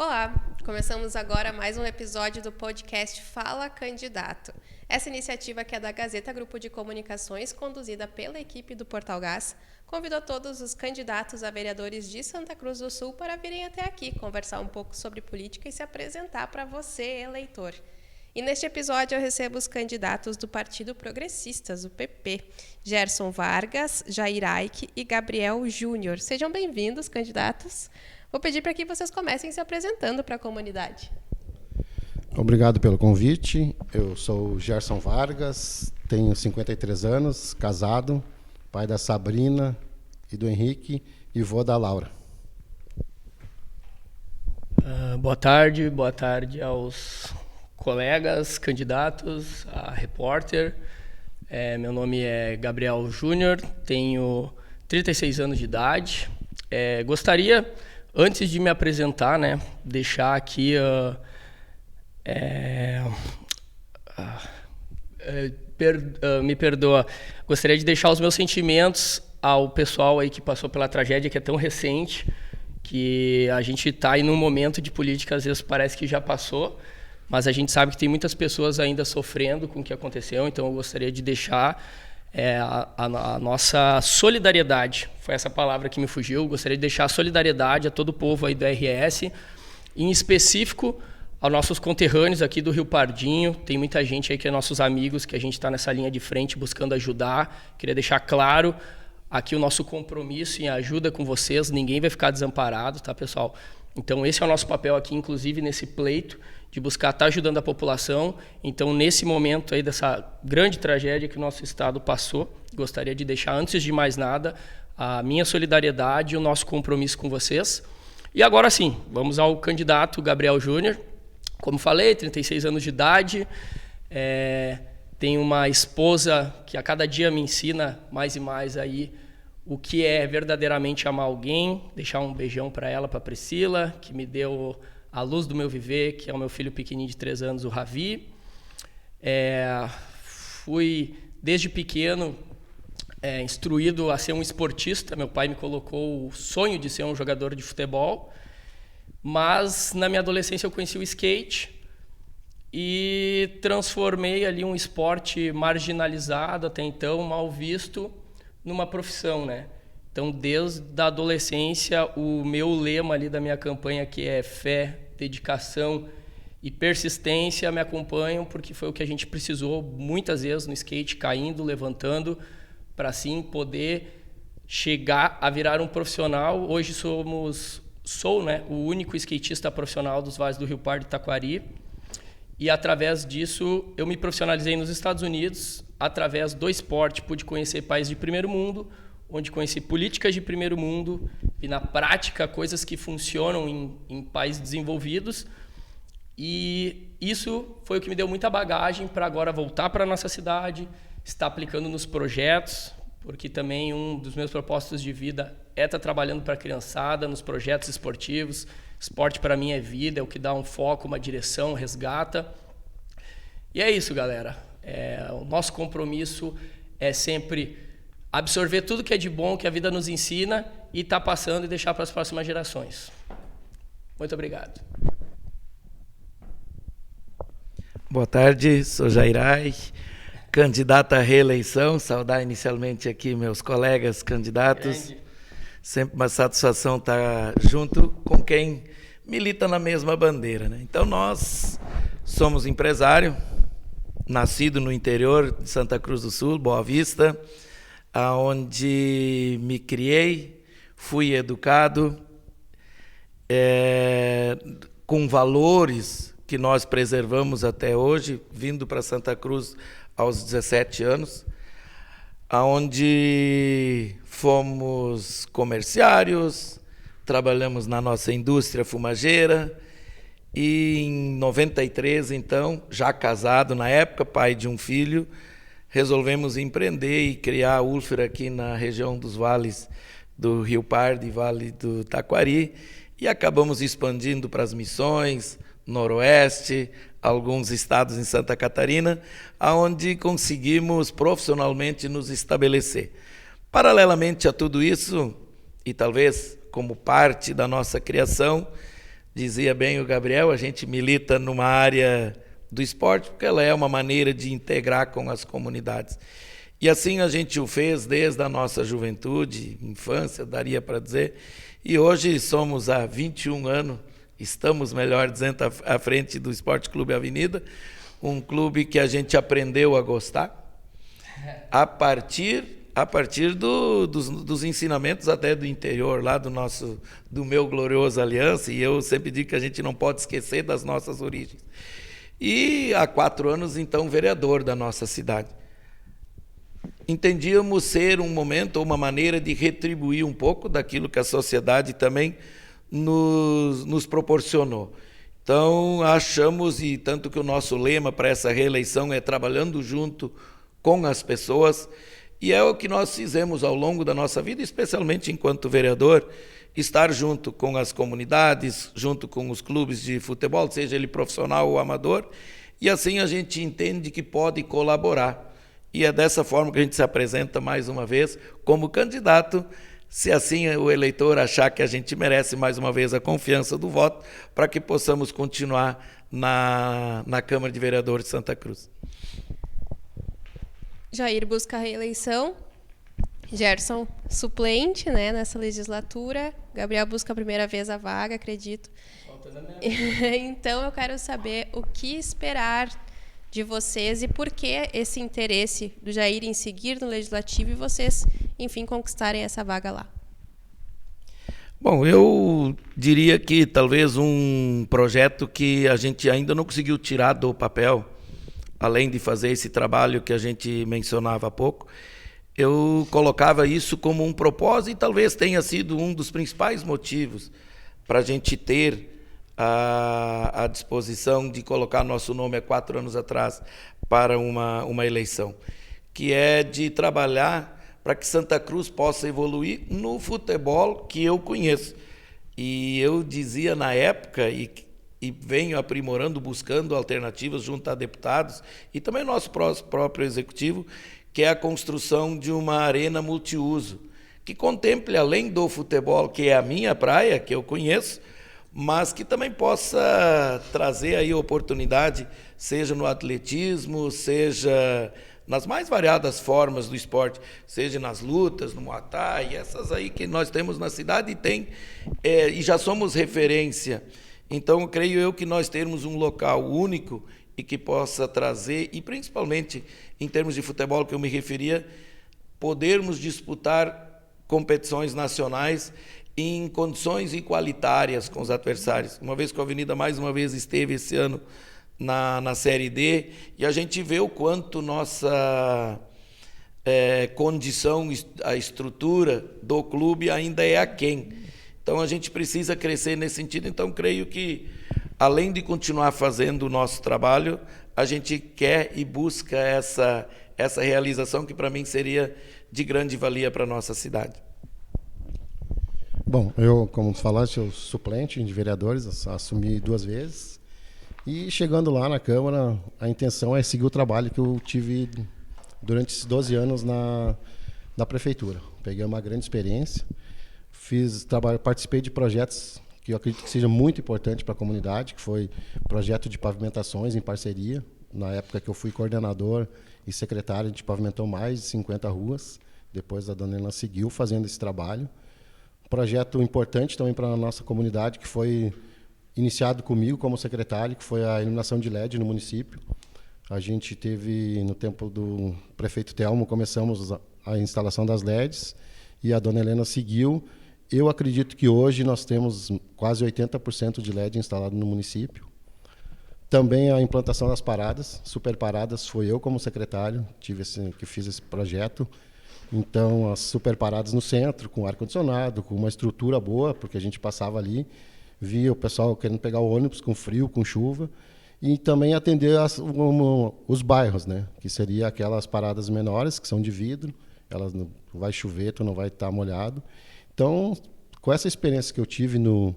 Olá, começamos agora mais um episódio do podcast Fala Candidato. Essa iniciativa, que é da Gazeta Grupo de Comunicações, conduzida pela equipe do Portal Gás, convidou todos os candidatos a vereadores de Santa Cruz do Sul para virem até aqui conversar um pouco sobre política e se apresentar para você, eleitor. E neste episódio eu recebo os candidatos do Partido Progressistas, o PP, Gerson Vargas, Jair Aik e Gabriel Júnior. Sejam bem-vindos, candidatos. Vou pedir para que vocês comecem se apresentando para a comunidade. Obrigado pelo convite. Eu sou o Gerson Vargas, tenho 53 anos, casado, pai da Sabrina e do Henrique e vô da Laura. Boa tarde aos colegas, candidatos, a repórter. Meu nome é Gabriel Júnior, tenho 36 anos de idade. Gostaria, antes de me apresentar, deixar aqui... me perdoa. Gostaria de deixar os meus sentimentos ao pessoal aí que passou pela tragédia, que é tão recente, que a gente está aí num momento de política, às vezes parece que já passou, mas a gente sabe que tem muitas pessoas ainda sofrendo com o que aconteceu, então eu gostaria de deixar a nossa solidariedade, foi essa palavra que me fugiu, gostaria de deixar a solidariedade a todo o povo aí do RS, em específico aos nossos conterrâneos aqui do Rio Pardinho. Tem muita gente aí que é nossos amigos, que a gente está nessa linha de frente buscando ajudar. Queria deixar claro aqui o nosso compromisso em ajuda com vocês, ninguém vai ficar desamparado, tá, pessoal? Então esse é o nosso papel aqui, inclusive nesse pleito, de buscar estar ajudando a população. Então, nesse momento aí dessa grande tragédia que o nosso estado passou, gostaria de deixar, antes de mais nada, a minha solidariedade e o nosso compromisso com vocês. E agora sim, vamos ao candidato Gabriel Júnior. Como falei, 36 anos de idade, tenho uma esposa que a cada dia me ensina mais e mais aí o que é verdadeiramente amar alguém. Deixar um beijão para ela, para Priscila, que me deu a luz do meu viver, que é o meu filho pequenininho de 3 anos, o Ravi. Fui, desde pequeno, instruído a ser um esportista. Meu pai me colocou o sonho de ser um jogador de futebol, mas na minha adolescência eu conheci o skate e transformei ali um esporte marginalizado, até então mal visto, numa profissão, Então, desde a adolescência, o meu lema ali da minha campanha, que é fé, dedicação e persistência, me acompanham, porque foi o que a gente precisou muitas vezes no skate, caindo, levantando, para assim poder chegar a virar um profissional. Hoje sou o único skatista profissional dos Vales do Rio Pardo e Taquari, e através disso eu me profissionalizei nos Estados Unidos. Através do esporte pude conhecer países de primeiro mundo, onde conheci políticas de primeiro mundo, vi na prática coisas que funcionam em países desenvolvidos, e isso foi o que me deu muita bagagem para agora voltar para a nossa cidade, estar aplicando nos projetos, porque também um dos meus propósitos de vida é estar trabalhando para a criançada, nos projetos esportivos. Esporte para mim é vida, é o que dá um foco, uma direção, resgata. E é isso, galera. O nosso compromisso é sempre absorver tudo que é de bom, que a vida nos ensina, e estar passando e deixar para as próximas gerações. Muito obrigado. Boa tarde, sou Jair Aik, candidato à reeleição. Saudar inicialmente aqui meus colegas candidatos. Grande. Sempre uma satisfação estar junto com quem milita na mesma bandeira, Então, nós somos empresário, nascido no interior de Santa Cruz do Sul, Boa Vista, onde me criei, fui educado com valores que nós preservamos até hoje, vindo para Santa Cruz aos 17 anos, onde fomos comerciários, trabalhamos na nossa indústria fumageira, e em 93, então, já casado na época, pai de um filho, resolvemos empreender e criar a Ulfer aqui na região dos vales do Rio Pardo e Vale do Taquari, e acabamos expandindo para as Missões, Noroeste, alguns estados em Santa Catarina, onde conseguimos profissionalmente nos estabelecer. Paralelamente a tudo isso, e talvez como parte da nossa criação, dizia bem o Gabriel, a gente milita numa área do esporte porque ela é uma maneira de integrar com as comunidades. E assim a gente o fez desde a nossa juventude, infância, daria para dizer, e hoje somos há 21 anos, estamos, melhor dizendo, à frente do Esporte Clube Avenida, um clube que a gente aprendeu a gostar, a partir dos ensinamentos até do interior, lá do meu glorioso Aliança, e eu sempre digo que a gente não pode esquecer das nossas origens. E há 4 anos, então, vereador da nossa cidade. Entendíamos ser um momento, uma maneira de retribuir um pouco daquilo que a sociedade também nos proporcionou. Então, achamos, e tanto que o nosso lema para essa reeleição é trabalhando junto com as pessoas, e é o que nós fizemos ao longo da nossa vida, especialmente enquanto vereador, estar junto com as comunidades, junto com os clubes de futebol, seja ele profissional ou amador, e assim a gente entende que pode colaborar. E é dessa forma que a gente se apresenta mais uma vez como candidato, se assim o eleitor achar que a gente merece mais uma vez a confiança do voto, para que possamos continuar na Câmara de Vereadores de Santa Cruz. Jair busca a reeleição, Gerson suplente, né, nessa legislatura, Gabriel busca a primeira vez a vaga, acredito. Então eu quero saber o que esperar de vocês e por que esse interesse do Jair em seguir no Legislativo e vocês, enfim, conquistarem essa vaga lá. Bom, eu diria que talvez um projeto que a gente ainda não conseguiu tirar do papel, além de fazer esse trabalho que a gente mencionava há pouco, eu colocava isso como um propósito e talvez tenha sido um dos principais motivos para a gente ter a disposição de colocar nosso nome há 4 anos atrás para uma eleição, que é de trabalhar para que Santa Cruz possa evoluir no futebol que eu conheço. E eu dizia na época, e venho aprimorando, buscando alternativas junto a deputados e também nosso próprio executivo, que é a construção de uma arena multiuso, que contemple, além do futebol, que é a minha praia, que eu conheço, mas que também possa trazer aí oportunidade, seja no atletismo, seja nas mais variadas formas do esporte, seja nas lutas, no Muay Thai, essas aí que nós temos na cidade e já somos referência. Então, creio eu que nós termos um local único e que possa trazer, e principalmente em termos de futebol que eu me referia, podermos disputar competições nacionais em condições igualitárias com os adversários. Uma vez que a Avenida mais uma vez esteve esse ano na Série D, e a gente vê o quanto nossa condição, a estrutura do clube ainda é aquém. Então a gente precisa crescer nesse sentido. Então creio que, além de continuar fazendo o nosso trabalho, a gente quer e busca essa realização que para mim seria de grande valia para a nossa cidade. Bom, eu, como falaste, sou suplente de vereadores, assumi 2 vezes. E chegando lá na Câmara, a intenção é seguir o trabalho que eu tive durante esses 12 anos na Prefeitura. Peguei uma grande experiência, participei de projetos que eu acredito que seja muito importante para a comunidade, que foi projeto de pavimentações em parceria. Na época que eu fui coordenador e secretário, a gente pavimentou mais de 50 ruas. Depois a dona Helena seguiu fazendo esse trabalho. Projeto importante também para a nossa comunidade, que foi iniciado comigo como secretário, que foi a iluminação de LED no município. A gente teve, no tempo do prefeito Telmo, começamos a instalação das LEDs e a dona Helena seguiu. Eu acredito que hoje nós temos quase 80% de LED instalado no município. Também a implantação das paradas, super paradas, foi eu como secretário que fiz esse projeto. Então, as super paradas no centro, com ar-condicionado, com uma estrutura boa, porque a gente passava ali, via o pessoal querendo pegar o ônibus com frio, com chuva, e também atender os bairros, né? Que seria aquelas paradas menores, que são de vidro, elas não vai chover, tu não vai estar molhado. Então, com essa experiência que eu tive no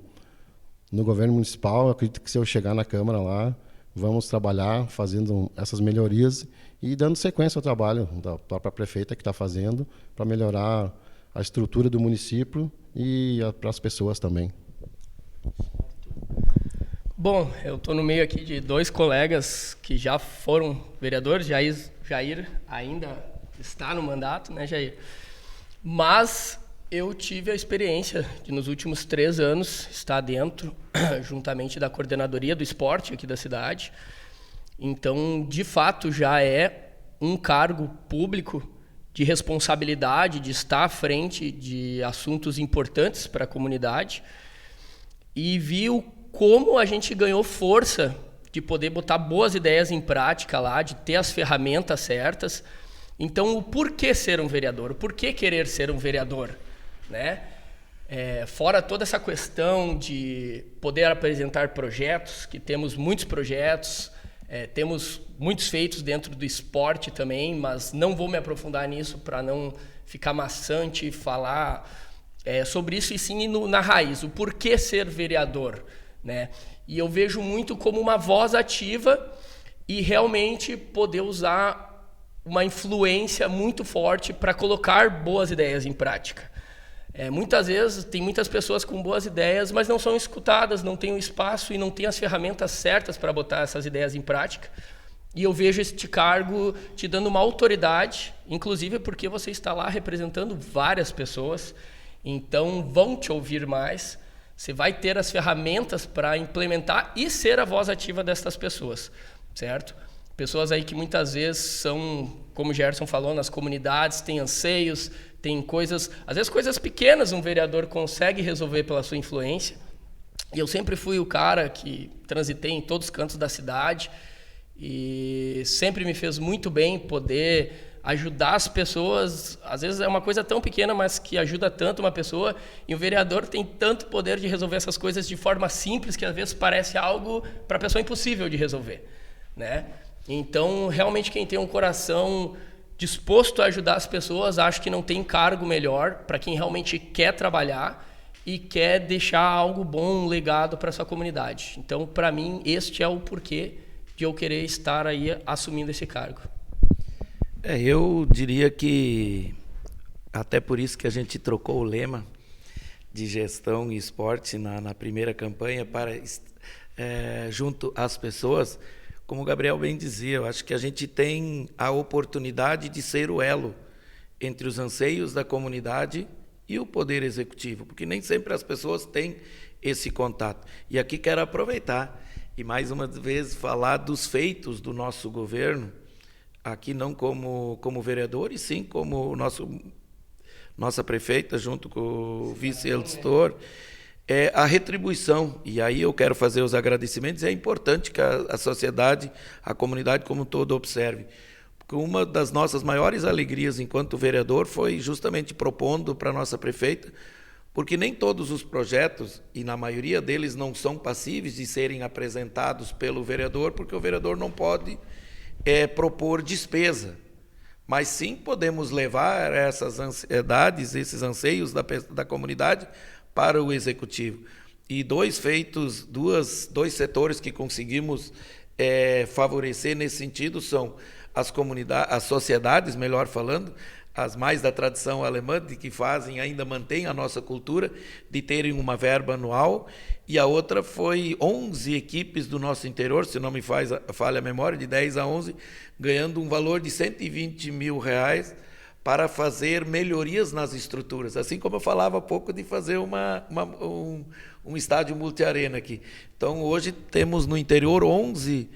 governo municipal, eu acredito que se eu chegar na Câmara lá, vamos trabalhar fazendo essas melhorias e dando sequência ao trabalho da própria prefeita que está fazendo para melhorar a estrutura do município e para as pessoas também. Bom, eu estou no meio aqui de 2 colegas que já foram vereadores. Jair ainda está no mandato, né, Jair? Mas eu tive a experiência de, nos últimos 3 anos, estar dentro, juntamente da coordenadoria do esporte aqui da cidade. Então, de fato, já é um cargo público de responsabilidade, de estar à frente de assuntos importantes para a comunidade. E vi como a gente ganhou força de poder botar boas ideias em prática lá, de ter as ferramentas certas. Então, o porquê ser um vereador? O porquê querer ser um vereador? Né? Fora toda essa questão de poder apresentar projetos, que temos muitos projetos, temos muitos feitos dentro do esporte também, mas não vou me aprofundar nisso para não ficar maçante e falar sobre isso, e sim na raiz, o porquê ser vereador. Né? E eu vejo muito como uma voz ativa e realmente poder usar uma influência muito forte para colocar boas ideias em prática. Muitas vezes tem muitas pessoas com boas ideias, mas não são escutadas, não têm o espaço e não têm as ferramentas certas para botar essas ideias em prática. E eu vejo este cargo te dando uma autoridade, inclusive porque você está lá representando várias pessoas, então vão te ouvir mais. Você vai ter as ferramentas para implementar e ser a voz ativa dessas pessoas, certo? Pessoas aí que muitas vezes são, como o Gerson falou, nas comunidades, têm anseios, tem coisas, às vezes coisas pequenas um vereador consegue resolver pela sua influência. E eu sempre fui o cara que transitei em todos os cantos da cidade e sempre me fez muito bem poder ajudar as pessoas. Às vezes é uma coisa tão pequena, mas que ajuda tanto uma pessoa, e o vereador tem tanto poder de resolver essas coisas de forma simples que às vezes parece algo para a pessoa impossível de resolver, né? Então, realmente, quem tem um coração disposto a ajudar as pessoas, acho que não tem cargo melhor para quem realmente quer trabalhar e quer deixar algo bom, um legado para a sua comunidade. Então, para mim, este é o porquê de eu querer estar aí assumindo esse cargo. Eu diria que, até por isso que a gente trocou o lema de gestão e esporte na primeira campanha, para junto às pessoas. Como o Gabriel bem dizia, eu acho que a gente tem a oportunidade de ser o elo entre os anseios da comunidade e o poder executivo, porque nem sempre as pessoas têm esse contato. E aqui quero aproveitar e mais uma vez falar dos feitos do nosso governo, aqui não como vereador, e sim como nossa prefeita, junto com o vice-editor, a retribuição. E aí eu quero fazer os agradecimentos, e é importante que a sociedade, a comunidade como um todo observe. Porque uma das nossas maiores alegrias enquanto vereador foi justamente propondo para a nossa prefeita, porque nem todos os projetos, e na maioria deles não são passíveis de serem apresentados pelo vereador, porque o vereador não pode propor despesa, mas sim podemos levar essas ansiedades, esses anseios da comunidade para o executivo. E dois setores que conseguimos favorecer nesse sentido são as sociedades, melhor falando, as mais da tradição alemã, de que ainda mantêm a nossa cultura, de terem uma verba anual, e a outra foi 11 equipes do nosso interior, se não me falha a memória, de 10 a 11, ganhando um valor de R$120 mil para fazer melhorias nas estruturas, assim como eu falava há pouco de fazer um estádio multiarena aqui. Então, hoje temos no interior 11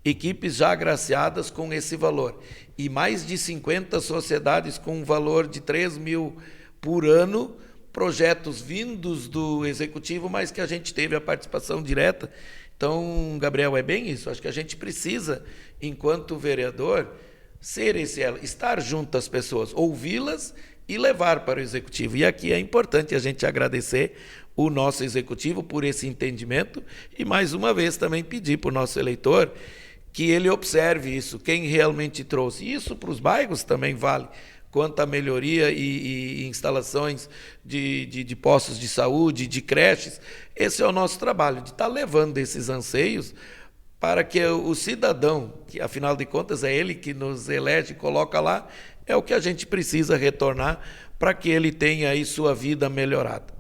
equipes já agraciadas com esse valor, e mais de 50 sociedades com um valor de 3 mil por ano, projetos vindos do executivo, mas que a gente teve a participação direta. Então, Gabriel, é bem isso. Acho que a gente precisa, enquanto vereador, estar junto às pessoas, ouvi-las e levar para o executivo. E aqui é importante a gente agradecer o nosso executivo por esse entendimento e, mais uma vez, também pedir para o nosso eleitor que ele observe isso, quem realmente trouxe. Isso para os bairros também vale, quanto à melhoria e instalações de postos de saúde, de creches. Esse é o nosso trabalho, de estar levando esses anseios para que o cidadão, que afinal de contas é ele que nos elege e coloca lá, é o que a gente precisa retornar para que ele tenha aí sua vida melhorada.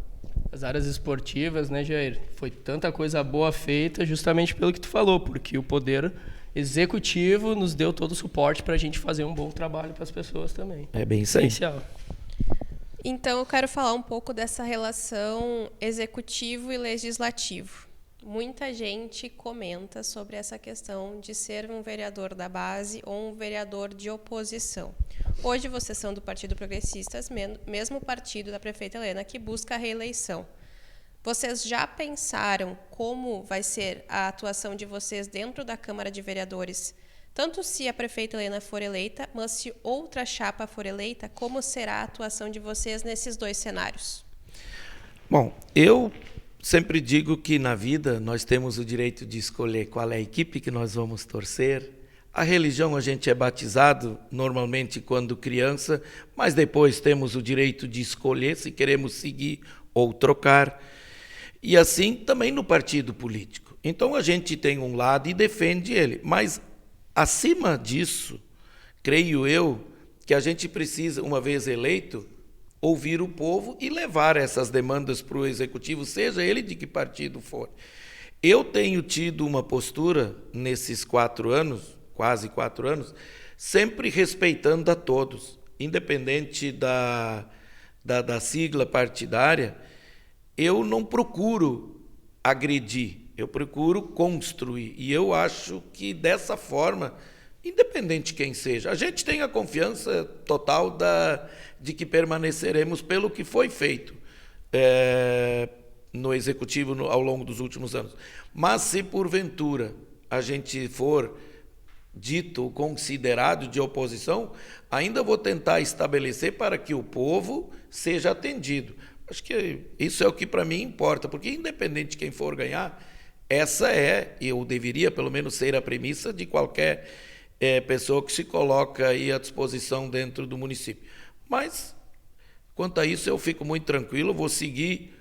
as áreas esportivas, né, Jair? Foi tanta coisa boa feita justamente pelo que tu falou, porque o poder executivo nos deu todo o suporte para a gente fazer um bom trabalho para as pessoas também. É bem isso aí. Essencial. Então, eu quero falar um pouco dessa relação executivo e legislativo. Muita gente comenta sobre essa questão de ser um vereador da base ou um vereador de oposição. Hoje, vocês são do Partido Progressistas, mesmo partido da prefeita Helena, que busca a reeleição. Vocês já pensaram como vai ser a atuação de vocês dentro da Câmara de Vereadores? Tanto se a prefeita Helena for eleita, mas se outra chapa for eleita, como será a atuação de vocês nesses dois cenários? Bom, eu sempre digo que na vida nós temos o direito de escolher qual é a equipe que nós vamos torcer. A religião a gente é batizado normalmente quando criança, mas depois temos o direito de escolher se queremos seguir ou trocar. E assim também no partido político. Então a gente tem um lado e defende ele, mas acima disso, creio eu, que a gente precisa, uma vez eleito, ouvir o povo e levar essas demandas para o executivo, seja ele de que partido for. Eu tenho tido uma postura nesses 4 anos, quase 4 anos, sempre respeitando a todos, independente da sigla partidária. Eu não procuro agredir, eu procuro construir. E eu acho que dessa forma, independente de quem seja, a gente tem a confiança total de que permaneceremos pelo que foi feito no Executivo ao longo dos últimos anos. Mas se porventura a gente for dito, considerado de oposição, ainda vou tentar estabelecer para que o povo seja atendido. Acho que isso é o que para mim importa, porque independente de quem for ganhar, essa eu deveria pelo menos ser a premissa de qualquer pessoa que se coloca aí à disposição dentro do município. Mas, quanto a isso, eu fico muito tranquilo, vou seguir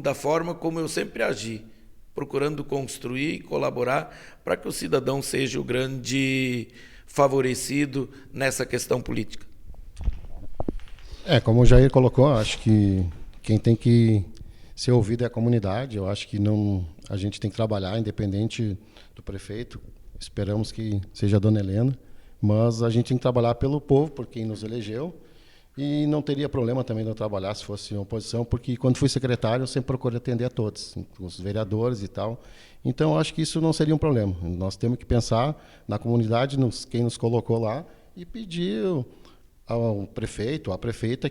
da forma como eu sempre agi, procurando construir e colaborar para que o cidadão seja o grande favorecido nessa questão política. Como o Jair colocou, acho que quem tem que ser ouvido é a comunidade. Eu acho que a gente tem que trabalhar independente do prefeito. Esperamos que seja a dona Helena, mas a gente tem que trabalhar pelo povo, por quem nos elegeu, e não teria problema também de eu trabalhar se fosse uma oposição, porque quando fui secretário eu sempre procurei atender a todos, os vereadores e tal. Então eu acho que isso não seria um problema. Nós temos que pensar na comunidade, quem nos colocou lá, e pedir ao prefeito, à prefeita,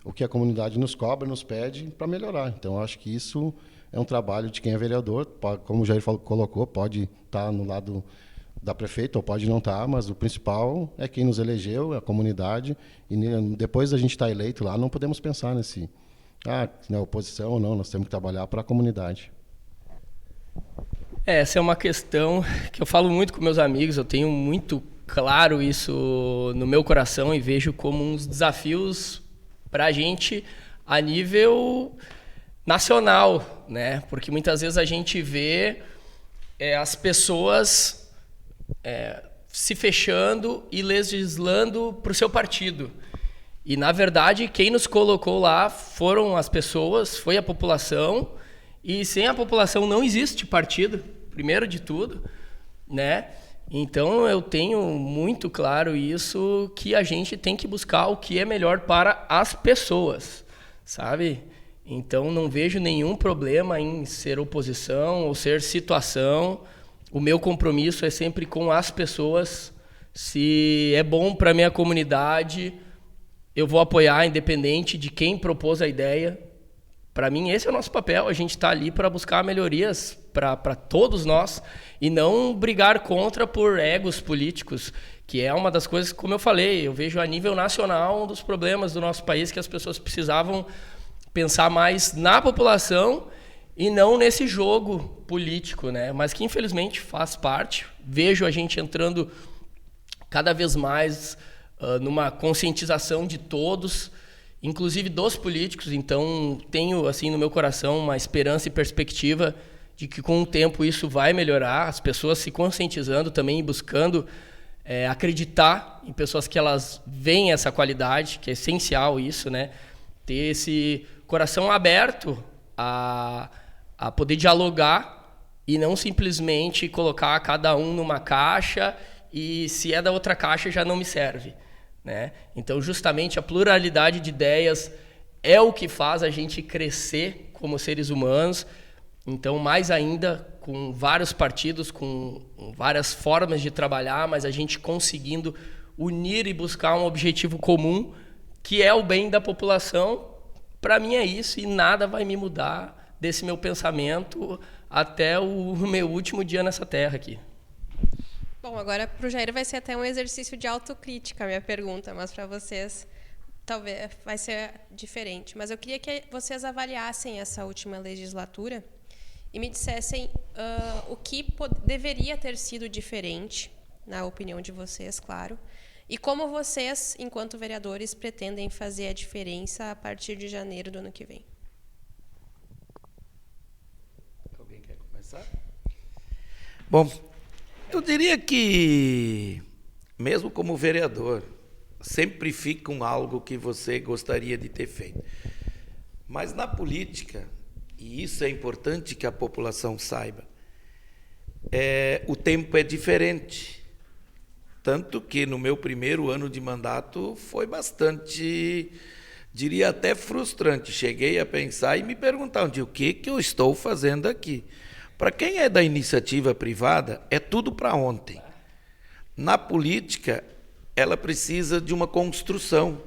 o que a comunidade nos cobra, nos pede para melhorar. Então eu acho que isso é um trabalho de quem é vereador, como o Jair colocou, pode estar no lado da prefeita ou pode não estar, mas o principal é quem nos elegeu, é a comunidade, e depois da gente estar eleito lá, não podemos pensar na oposição ou não, nós temos que trabalhar para a comunidade. Essa é uma questão que eu falo muito com meus amigos, eu tenho muito claro isso no meu coração e vejo como uns desafios para a gente a nível nacional, né? Porque muitas vezes a gente vê as pessoas se fechando e legislando para o seu partido. E, na verdade, quem nos colocou lá foram as pessoas, foi a população, e sem a população não existe partido, primeiro de tudo, né? Então, eu tenho muito claro isso, que a gente tem que buscar o que é melhor para as pessoas, sabe? Então, não vejo nenhum problema em ser oposição ou ser situação. O meu compromisso é sempre com as pessoas. Se é bom para a minha comunidade, eu vou apoiar, independente de quem propôs a ideia. Para mim, esse é o nosso papel. A gente está ali para buscar melhorias para todos nós e não brigar contra por egos políticos, que é uma das coisas, como eu falei, eu vejo a nível nacional um dos problemas do nosso país, que as pessoas precisavam pensar mais na população e não nesse jogo político, né? Mas que infelizmente faz parte. Vejo a gente entrando cada vez mais numa conscientização de todos, inclusive dos políticos. Então tenho assim no meu coração uma esperança e perspectiva de que com o tempo isso vai melhorar, as pessoas se conscientizando também e buscando acreditar em pessoas que elas veem essa qualidade, que é essencial isso, né? Ter esse coração aberto a poder dialogar e não simplesmente colocar cada um numa caixa e se é da outra caixa já não me serve, né? Então, justamente a pluralidade de ideias é o que faz a gente crescer como seres humanos. Então, mais ainda, com vários partidos, com várias formas de trabalhar, mas a gente conseguindo unir e buscar um objetivo comum, que é o bem da população. Para mim é isso, e nada vai me mudar desse meu pensamento até o meu último dia nessa terra aqui. Bom, agora para o Jair vai ser até um exercício de autocrítica a minha pergunta, mas para vocês talvez vai ser diferente. Mas eu queria que vocês avaliassem essa última legislatura e me dissessem o que deveria ter sido diferente, na opinião de vocês, claro, e como vocês, enquanto vereadores, pretendem fazer a diferença a partir de janeiro do ano que vem. Alguém quer começar? Bom, eu diria que, mesmo como vereador, sempre fica algo que você gostaria de ter feito. Mas na política, e isso é importante que a população saiba, o tempo é diferente. Tanto que no meu primeiro ano de mandato foi bastante, diria até frustrante. Cheguei a pensar e me perguntar o que eu estou fazendo aqui. Para quem é da iniciativa privada, é tudo para ontem. Na política, ela precisa de uma construção.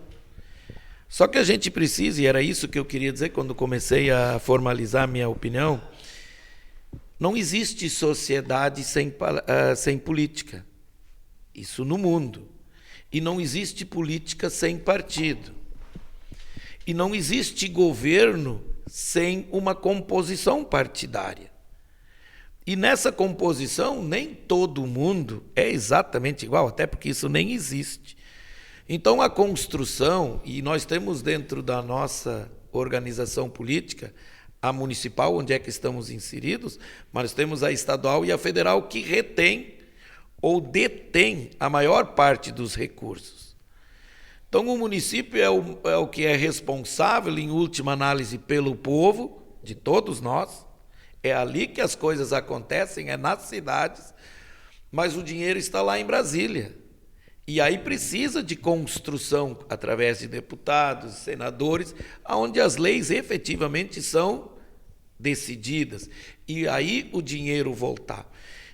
Só que a gente precisa, e era isso que eu queria dizer quando comecei a formalizar minha opinião, não existe sociedade sem política. Isso no mundo. E não existe política sem partido. E não existe governo sem uma composição partidária. E nessa composição, nem todo mundo é exatamente igual, até porque isso nem existe. Então, a construção, e nós temos dentro da nossa organização política, a municipal, onde é que estamos inseridos, mas temos a estadual e a federal, que retém ou detém a maior parte dos recursos. Então, o município é o que é responsável, em última análise, pelo povo, de todos nós. É ali que as coisas acontecem, é nas cidades, mas o dinheiro está lá em Brasília. E aí precisa de construção, através de deputados, senadores, onde as leis efetivamente são decididas. E aí o dinheiro voltar.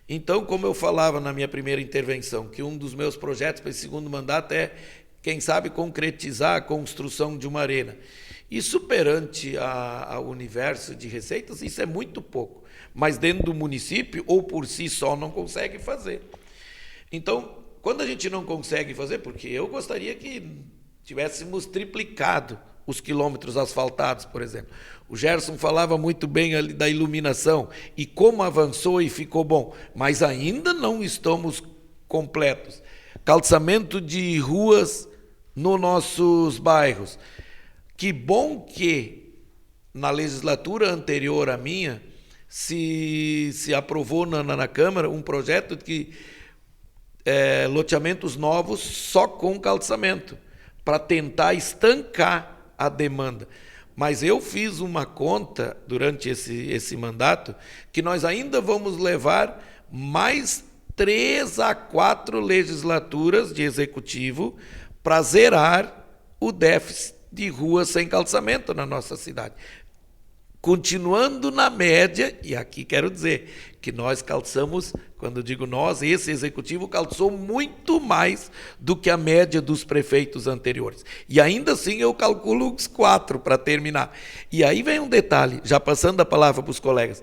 Então, como eu falava na minha primeira intervenção, que um dos meus projetos para esse segundo mandato é, quem sabe, concretizar a construção de uma arena. Isso perante ao universo de receitas, isso é muito pouco. Mas dentro do município, ou por si só, não consegue fazer. Então, quando a gente não consegue fazer, porque eu gostaria que tivéssemos triplicado os quilômetros asfaltados, por exemplo. O Gerson falava muito bem ali da iluminação e como avançou e ficou bom, mas ainda não estamos completos. Calçamento de ruas nos nossos bairros. Que bom que na legislatura anterior à minha se aprovou na Câmara um projeto que loteamentos novos só com calçamento, para tentar estancar a demanda. Mas eu fiz uma conta durante esse mandato que nós ainda vamos levar mais 3 a 4 legislaturas de executivo para zerar o déficit de ruas sem calçamento na nossa cidade. Continuando na média, e aqui quero dizer que nós calçamos, quando eu digo nós, esse executivo calçou muito mais do que a média dos prefeitos anteriores. E ainda assim eu calculo uns 4 para terminar. E aí vem um detalhe, já passando a palavra para os colegas,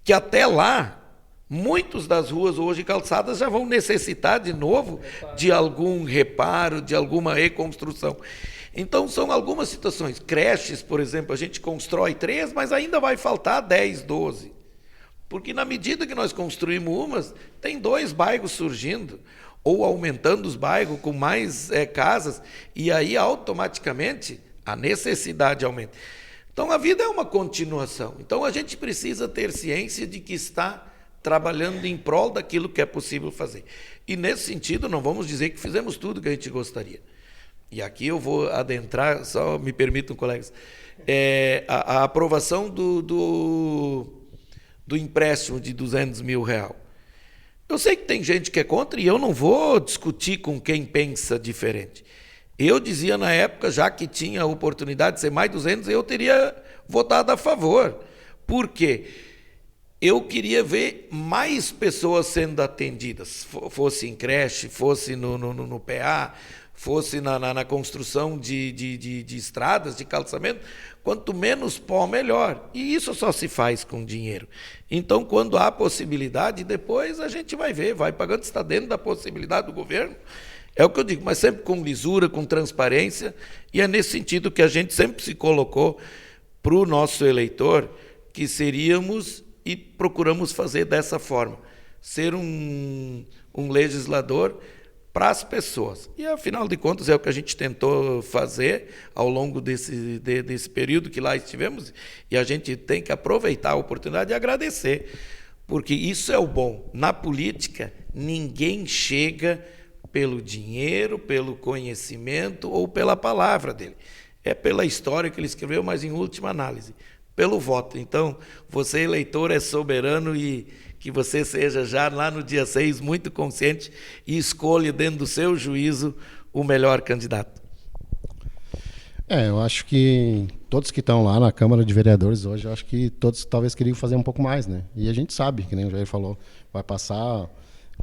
que até lá, muitas das ruas hoje calçadas já vão necessitar de novo de algum reparo, de alguma reconstrução. Então, são algumas situações. Creches, por exemplo, a gente constrói 3, mas ainda vai faltar 10, 12. Porque na medida que nós construímos umas, tem 2 bairros surgindo, ou aumentando os bairros com mais casas, e aí automaticamente a necessidade aumenta. Então, a vida é uma continuação. Então, a gente precisa ter ciência de que está trabalhando em prol daquilo que é possível fazer. E, nesse sentido, não vamos dizer que fizemos tudo que a gente gostaria. e aqui eu vou adentrar, só me permitam, colegas, a aprovação do empréstimo de R$200 mil. Eu sei que tem gente que é contra e eu não vou discutir com quem pensa diferente. Eu dizia na época, já que tinha a oportunidade de ser mais 200, eu teria votado a favor. Por quê? Eu queria ver mais pessoas sendo atendidas, fosse em creche, fosse no PA, fosse na construção de estradas, de calçamento. Quanto menos pó, melhor. E isso só se faz com dinheiro. Então, quando há possibilidade, depois a gente vai ver, vai pagando, está dentro da possibilidade do governo. É o que eu digo, mas sempre com lisura, com transparência, e é nesse sentido que a gente sempre se colocou para o nosso eleitor, que seríamos e procuramos fazer dessa forma, ser um legislador para as pessoas. E, afinal de contas, é o que a gente tentou fazer ao longo desse período que lá estivemos, e a gente tem que aproveitar a oportunidade e agradecer, porque isso é o bom. Na política, ninguém chega pelo dinheiro, pelo conhecimento ou pela palavra dele. É pela história que ele escreveu, mas, em última análise, pelo voto. Então, você, eleitor, é soberano, e que você seja já lá no dia 6 muito consciente e escolha dentro do seu juízo o melhor candidato. Eu acho que todos que estão lá na Câmara de Vereadores hoje, eu acho que todos talvez queriam fazer um pouco mais, né? E a gente sabe, que nem o Jair falou, vai passar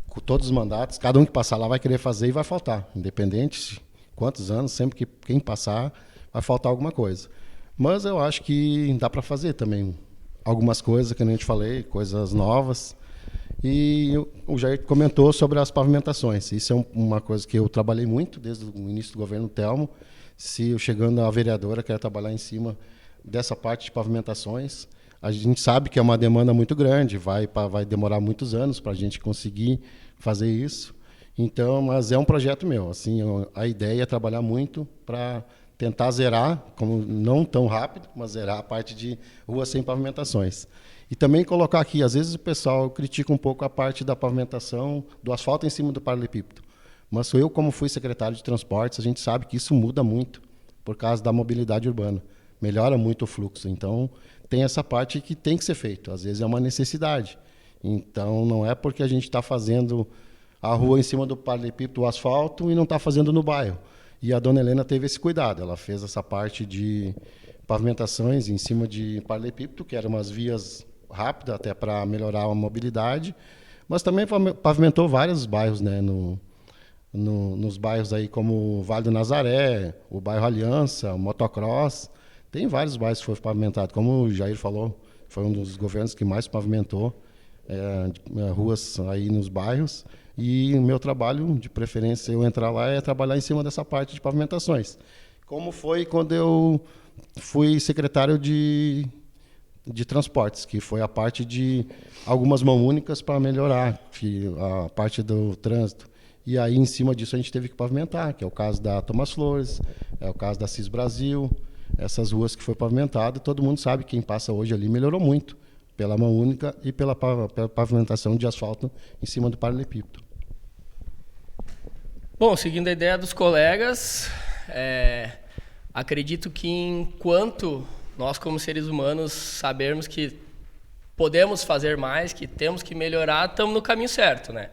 com todos os mandatos, cada um que passar lá vai querer fazer e vai faltar, independente de quantos anos, sempre que quem passar vai faltar alguma coisa. Mas eu acho que dá para fazer também algumas coisas, que nem eu te falei, coisas novas. E o Jair comentou sobre as pavimentações. Isso é uma coisa que eu trabalhei muito desde o início do governo Telmo. Se eu, chegando a vereadora, quero trabalhar em cima dessa parte de pavimentações. A gente sabe que é uma demanda muito grande, vai demorar muitos anos para a gente conseguir fazer isso. Então, mas é um projeto meu. Assim, a ideia é trabalhar muito para tentar zerar, como não tão rápido, mas zerar a parte de ruas sem pavimentações. E também colocar aqui, às vezes o pessoal critica um pouco a parte da pavimentação, do asfalto em cima do paralelepípedo. Mas eu, como fui secretário de transportes, a gente sabe que isso muda muito por causa da mobilidade urbana. Melhora muito o fluxo. Então, tem essa parte que tem que ser feito. Às vezes é uma necessidade. Então, não é porque a gente está fazendo a rua em cima do paralelepípedo, o asfalto, e não está fazendo no bairro. E a dona Helena teve esse cuidado. Ela fez essa parte de pavimentações em cima de paralelepípedo, que eram umas vias rápidas até para melhorar a mobilidade, mas também pavimentou vários bairros, né, nos bairros aí como o Vale do Nazaré, o bairro Aliança, o Motocross. Tem vários bairros que foram pavimentados. Como o Jair falou, foi um dos governos que mais pavimentou ruas aí nos bairros. E o meu trabalho, de preferência, eu entrar lá, é trabalhar em cima dessa parte de pavimentações. Como foi quando eu fui secretário de transportes, que foi a parte de algumas mãos únicas para melhorar a parte do trânsito. E aí, em cima disso, a gente teve que pavimentar, que é o caso da Tomás Flores, é o caso da CIS Brasil, essas ruas que foi pavimentado, todo mundo sabe, quem passa hoje ali melhorou muito, pela mão única e pela pavimentação de asfalto em cima do paralelepípedo. Bom, seguindo a ideia dos colegas, acredito que enquanto nós, como seres humanos, sabermos que podemos fazer mais, que temos que melhorar, estamos no caminho certo, né?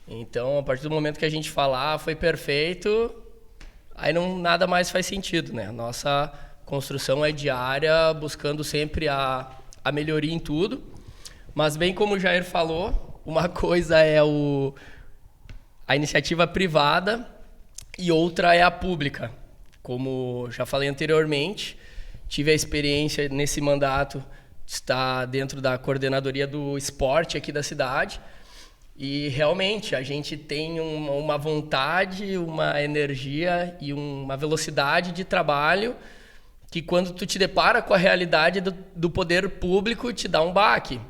Então, a partir do momento que a gente falar, foi perfeito, aí nada mais faz sentido, né? Nossa construção é diária, buscando sempre a melhoria em tudo. Mas, bem como o Jair falou, uma coisa é a iniciativa privada e outra é a pública. Como já falei anteriormente, tive a experiência nesse mandato de estar dentro da coordenadoria do esporte aqui da cidade. E realmente a gente tem uma vontade, uma energia e uma velocidade de trabalho que, quando tu te depara com a realidade do poder público, te dá um baque.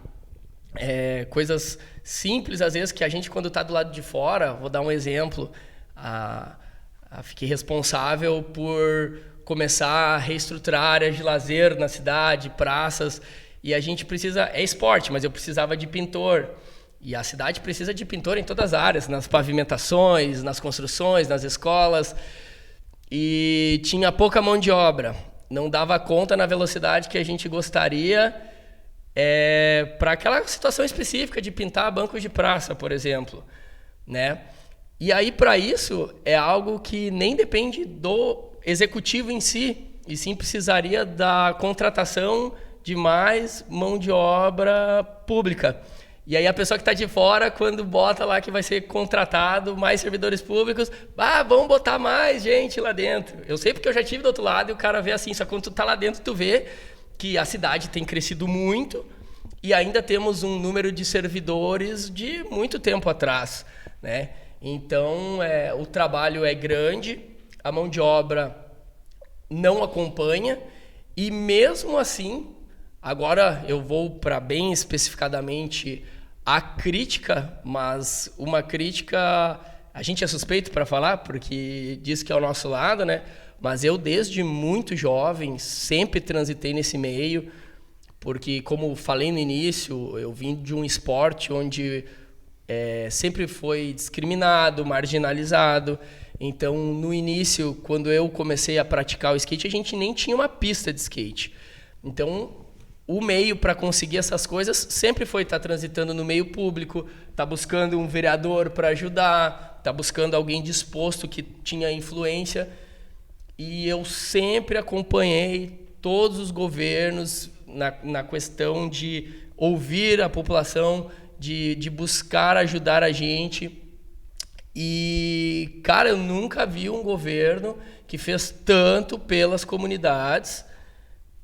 Coisas simples, às vezes, que a gente, quando está do lado de fora, vou dar um exemplo, fiquei responsável por começar a reestruturar áreas de lazer na cidade, praças, e a gente precisa, é esporte, mas eu precisava de pintor. E a cidade precisa de pintor em todas as áreas, nas pavimentações, nas construções, nas escolas. e tinha pouca mão de obra. Não dava conta na velocidade que a gente gostaria para aquela situação específica de pintar bancos de praça, por exemplo, né? E aí, para isso, é algo que nem depende do executivo em si, e sim precisaria da contratação de mais mão de obra pública. E aí a pessoa que está de fora, quando bota lá que vai ser contratado mais servidores públicos, vamos botar mais gente lá dentro. Eu sei porque eu já estive do outro lado e o cara vê assim, só que quando tu tá lá dentro tu vê que a cidade tem crescido muito e ainda temos um número de servidores de muito tempo atrás, né? Então, o trabalho é grande, a mão de obra não acompanha e mesmo assim, agora eu vou para bem especificadamente a crítica, mas uma crítica, a gente é suspeito para falar, porque diz que é o nosso lado, né? Mas eu desde muito jovem sempre transitei nesse meio, porque como falei no início, eu vim de um esporte onde sempre foi discriminado, marginalizado. Então, no início, quando eu comecei a praticar o skate, a gente nem tinha uma pista de skate. Então, o meio para conseguir essas coisas sempre foi estar transitando no meio público, estar buscando um vereador para ajudar, estar buscando alguém disposto que tinha influência. E eu sempre acompanhei todos os governos na questão de ouvir a população, de buscar ajudar a gente. E, cara, eu nunca vi um governo que fez tanto pelas comunidades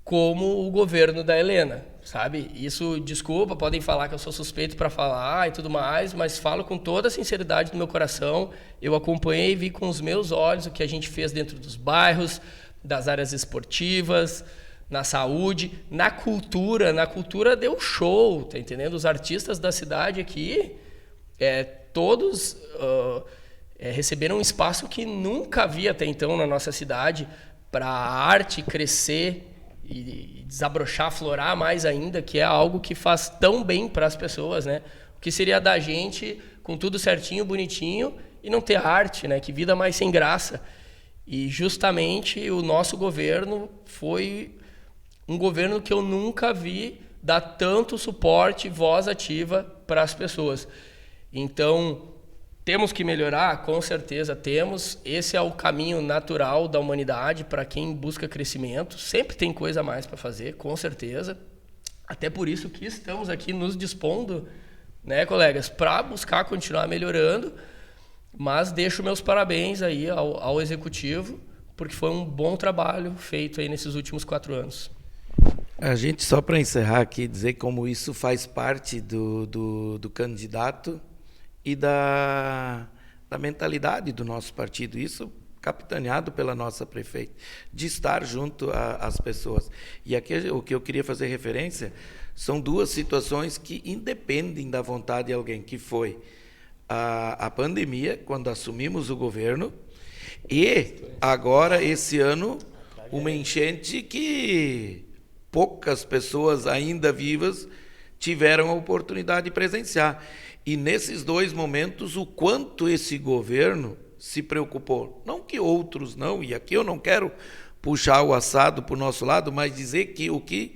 como o governo da Helena, sabe? Isso, desculpa, podem falar que eu sou suspeito para falar e tudo mais, mas falo com toda a sinceridade do meu coração. Eu acompanhei e vi com os meus olhos o que a gente fez dentro dos bairros, das áreas esportivas, na saúde, na cultura. Na cultura deu show, tá entendendo? Os artistas da cidade aqui, todos receberam um espaço que nunca havia até então na nossa cidade para a arte crescer e desabrochar, aflorar mais ainda, que é algo que faz tão bem para as pessoas, né? O que seria da gente com tudo certinho, bonitinho e não ter arte, né? Que vida mais sem graça. E justamente o nosso governo foi um governo que eu nunca vi dar tanto suporte, voz ativa para as pessoas. Então, temos que melhorar? Com certeza temos. Esse é o caminho natural da humanidade para quem busca crescimento. Sempre tem coisa a mais para fazer, com certeza. Até por isso que estamos aqui nos dispondo, né, colegas, para buscar continuar melhorando. Mas deixo meus parabéns aí ao Executivo, porque foi um bom trabalho feito aí nesses últimos 4 anos. A gente, só para encerrar aqui, dizer como isso faz parte do candidato e da mentalidade do nosso partido, isso capitaneado pela nossa prefeita, de estar junto às pessoas. E aqui o que eu queria fazer referência são 2 situações que independem da vontade de alguém, que foi a pandemia, quando assumimos o governo, e agora, esse ano, uma enchente que poucas pessoas ainda vivas tiveram a oportunidade de presenciar. E nesses 2 momentos, o quanto esse governo se preocupou. Não que outros não, e aqui eu não quero puxar o assado para o nosso lado, mas dizer que o que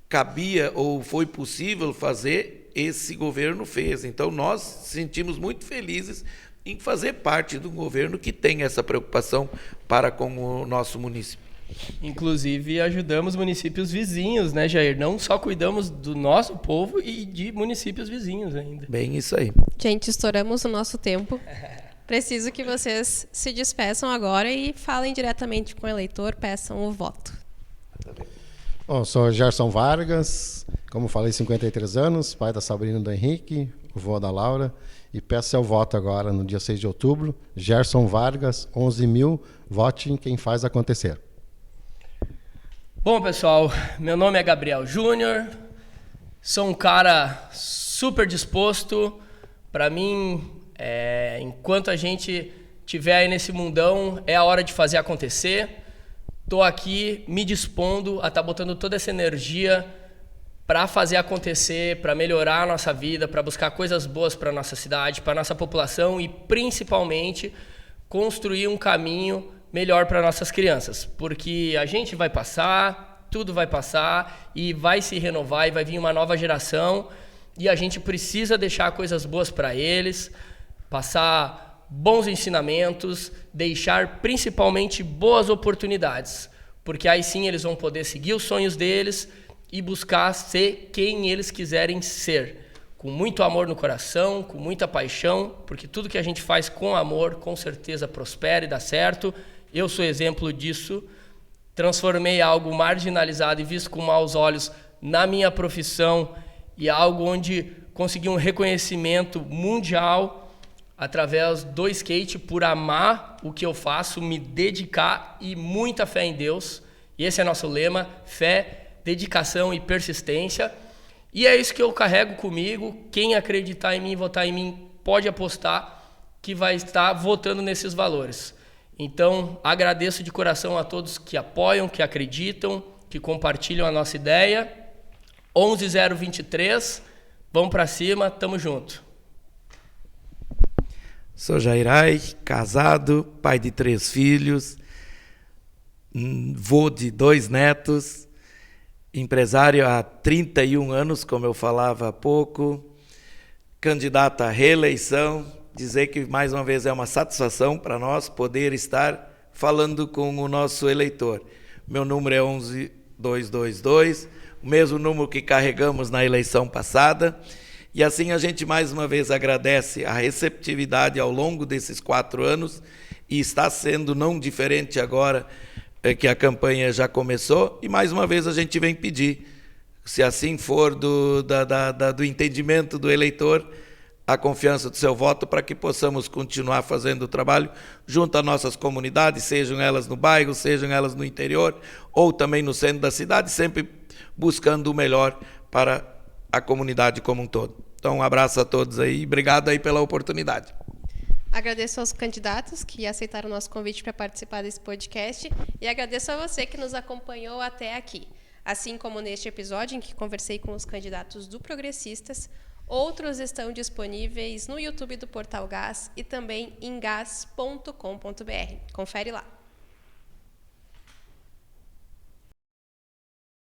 cabia ou foi possível fazer, esse governo fez. Então, nós sentimos muito felizes em fazer parte de um governo que tem essa preocupação para com o nosso município. Inclusive, ajudamos municípios vizinhos, né, Jair? Não só cuidamos do nosso povo e de municípios vizinhos ainda. Bem isso aí. Gente, estouramos o nosso tempo. Preciso que vocês se despeçam agora e falem diretamente com o eleitor, peçam o voto. Bom, sou Gerson Vargas, como falei, 53 anos, pai da Sabrina e do Henrique, avô da Laura, e peço seu voto agora no dia 6 de outubro. Gerson Vargas, 11.000, vote em quem faz acontecer. Bom, pessoal, meu nome é Gabriel Júnior, sou um cara super disposto. Para mim, enquanto a gente estiver aí nesse mundão, é a hora de fazer acontecer. Estou aqui me dispondo a estar botando toda essa energia para fazer acontecer, para melhorar a nossa vida, para buscar coisas boas para a nossa cidade, para a nossa população e, principalmente, construir um caminho melhor para nossas crianças, porque a gente vai passar, tudo vai passar e vai se renovar e vai vir uma nova geração e a gente precisa deixar coisas boas para eles, passar bons ensinamentos, deixar principalmente boas oportunidades, porque aí sim eles vão poder seguir os sonhos deles e buscar ser quem eles quiserem ser, com muito amor no coração, com muita paixão, porque tudo que a gente faz com amor, com certeza prospera e dá certo. Eu sou exemplo disso. Transformei algo marginalizado e visto com maus olhos na minha profissão e algo onde consegui um reconhecimento mundial através do skate, por amar o que eu faço, me dedicar e muita fé em Deus. E esse é nosso lema: fé, dedicação e persistência. E é isso que eu carrego comigo. Quem acreditar em mim, votar em mim, pode apostar que vai estar votando nesses valores. Então, agradeço de coração a todos que apoiam, que acreditam, que compartilham a nossa ideia. 11023, vamos para cima, tamo junto. Sou Jairai, casado, pai de 3 filhos, vô de 2 netos, empresário há 31 anos, como eu falava há pouco, candidato à reeleição. Dizer que, mais uma vez, é uma satisfação para nós poder estar falando com o nosso eleitor. Meu número é 11222, o mesmo número que carregamos na eleição passada. E assim a gente, mais uma vez, agradece a receptividade ao longo desses 4 anos e está sendo não diferente agora que a campanha já começou. E, mais uma vez, a gente vem pedir, se assim for do entendimento do eleitor, a confiança do seu voto para que possamos continuar fazendo o trabalho junto às nossas comunidades, sejam elas no bairro, sejam elas no interior ou também no centro da cidade, sempre buscando o melhor para a comunidade como um todo. Então, um abraço a todos aí e obrigado aí pela oportunidade. Agradeço aos candidatos que aceitaram o nosso convite para participar desse podcast e agradeço a você que nos acompanhou até aqui. Assim como neste episódio em que conversei com os candidatos do Progressistas, outros estão disponíveis no YouTube do Portal Gás e também em gas.com.br. Confere lá.